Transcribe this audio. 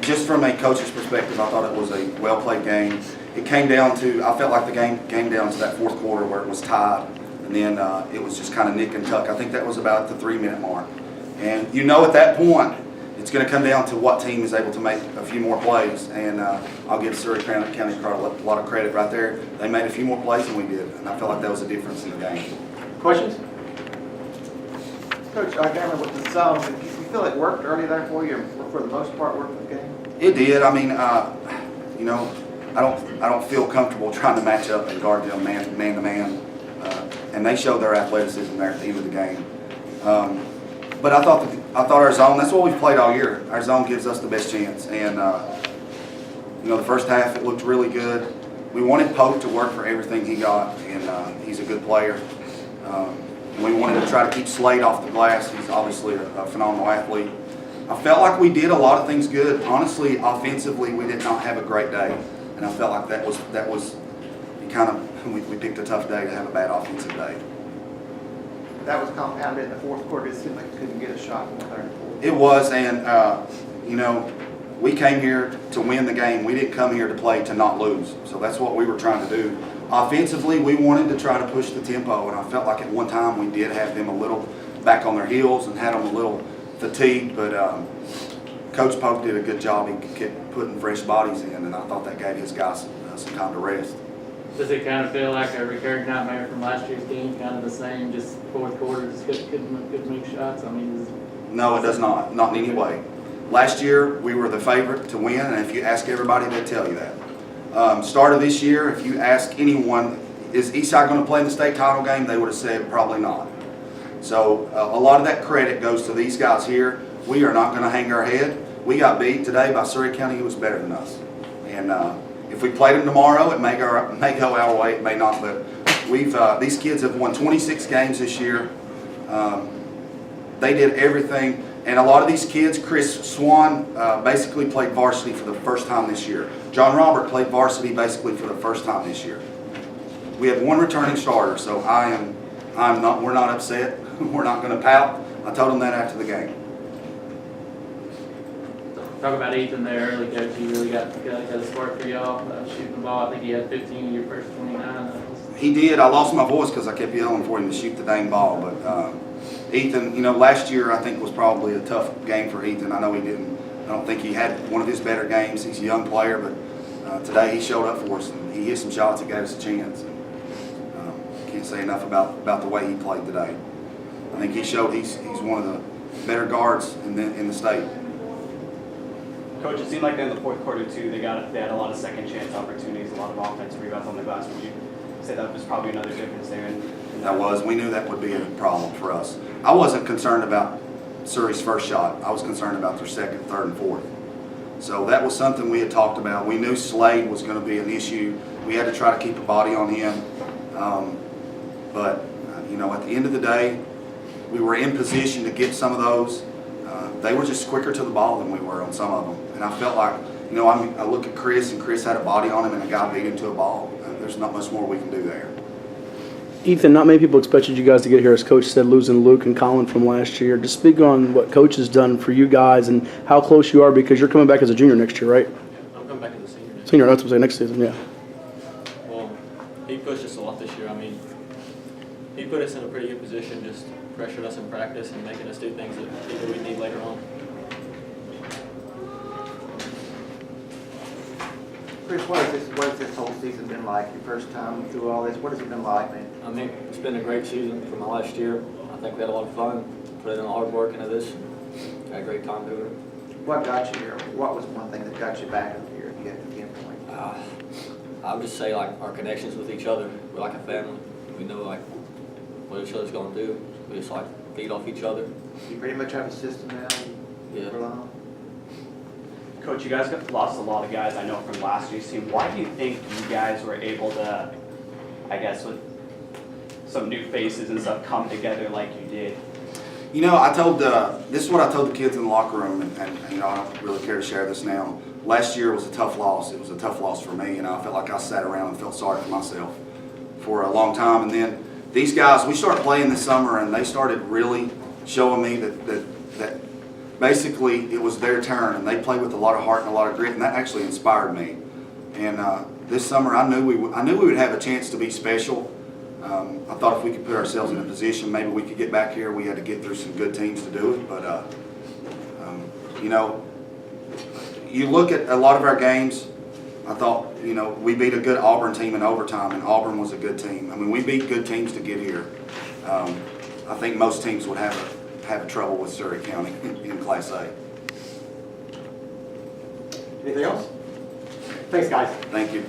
Just from a coach's perspective, I thought it was a well-played game. It came down to, I felt like the game came down to that fourth quarter where it was tied, and then it was just kind of nick and tuck. I think that was about the 3-minute mark. And at that point, it's going to come down to what team is able to make a few more plays. And I'll give Surry County a lot of credit right there. They made a few more plays than we did, and I felt like that was a difference in the game. Questions? Coach, I can't remember what the zone, but you feel it worked early there for you, or for the most part worked the game? It did. I mean, I don't feel comfortable trying to match up and guard them man to man, and they showed their athleticism there at the end of the game. But I thought our zone. That's what we've played all year. Our zone gives us the best chance, and the first half it looked really good. We wanted Pope to work for everything he got, and he's a good player. And we wanted to try to keep Slade off the glass. He's obviously a phenomenal athlete. I felt like we did a lot of things good. Honestly, offensively, we did not have a great day, and I felt like that was we picked a tough day to have a bad offensive day. That was compounded in the fourth quarter. It seemed like you couldn't get a shot in the third and fourth. It was, and we came here to win the game. We didn't come here to play to not lose. So that's what we were trying to do. Offensively, we wanted to try to push the tempo, and I felt like at one time we did have them a little back on their heels and had them a little fatigued, but Coach Pope did a good job. He kept putting fresh bodies in, and I thought that gave his guys some time to rest. Does it kind of feel like a recurring nightmare from last year's game, kind of the same, just fourth quarter, just couldn't make shots? I mean, no, it does not in any way. Last year, we were the favorite to win, and if you ask everybody, they'd tell you that. Start of this year, if you ask anyone, is Eastside going to play in the state title game, they would have said probably not. So a lot of that credit goes to these guys here. We are not going to hang our head. We got beat today by Surry County, who was better than us. And if we played them tomorrow, it may go our way, it may not. But these kids have won 26 games this year. They did everything. And a lot of these kids, Chris Swan basically played varsity for the first time this year. John Robert played varsity basically for the first time this year. We have one returning starter, so we're not upset. We're not going to pout. I told them that after the game. talk about Ethan there early, Coach. He really got a spark for y'all shooting the ball. I think he had 15 in your first 29. He did. I lost my voice because I kept yelling for him to shoot the dang ball. But Ethan, last year I think was probably a tough game for Ethan. I know he didn't. I don't think he had one of his better games. He's a young player, but today he showed up for us and he hit some shots that gave us a chance. Can't say enough about the way he played today. I think he showed he's one of the better guards in the state. Coach, it seemed like in the fourth quarter too, they had a lot of second chance opportunities, a lot of offensive rebounds on the glass. Would you say that was probably another difference there? That was. We knew that would be a problem for us. I wasn't concerned about Surry's first shot. I was concerned about their second, third, and fourth. So that was something we had talked about. We knew Slade was going to be an issue. We had to try to keep a body on him. But at the end of the day, we were in position to get some of those. They were just quicker to the ball than we were on some of them. And I felt like, I look at Chris, and Chris had a body on him, and a guy beat him to a ball. There's not much more we can do there. Ethan, not many people expected you guys to get here, as Coach said, losing Luke and Colin from last year. Just speak on what Coach has done for you guys and how close you are, because you're coming back as a junior next year, right? I'm coming back as a senior. Senior, that's what I'm saying, next season, yeah. Well, he pushed us a lot this year. I mean, he put us in a pretty good position, just pressured us in practice and making us do things that either we need later on. Chris, what has this whole season been like? Your first time through all this, what has it been like, man? I mean, it's been a great season from my last year. I think we had a lot of fun, put in a lot of work into this, had a great time doing it. What got you here? What was one thing that got you back here if you had to pinpoint? I would just say, our connections with each other. We're like a family. We know, what each other's going to do. We just, feed off each other. You pretty much have a system now? Yeah. Coach, you guys lost a lot of guys, I know, from last year's team. Why do you think you guys were able to, with some new faces and stuff, come together like you did? This is what I told the kids in the locker room, and I don't really care to share this now. Last year was a tough loss. It was a tough loss for me, and I felt like I sat around and felt sorry for myself for a long time. And then these guys, we started playing this summer, and they started really showing me that basically, it was their turn, and they played with a lot of heart and a lot of grit, and that actually inspired me. And this summer, I knew we would have a chance to be special. I thought if we could put ourselves in a position, maybe we could get back here. We had to get through some good teams to do it, but you know, you look at a lot of our games. I thought, you know, we beat a good Auburn team in overtime, and Auburn was a good team. I mean, we beat good teams to get here. I think most teams would have trouble with Surry County in Class A. Anything else? Thanks, guys. Thank you.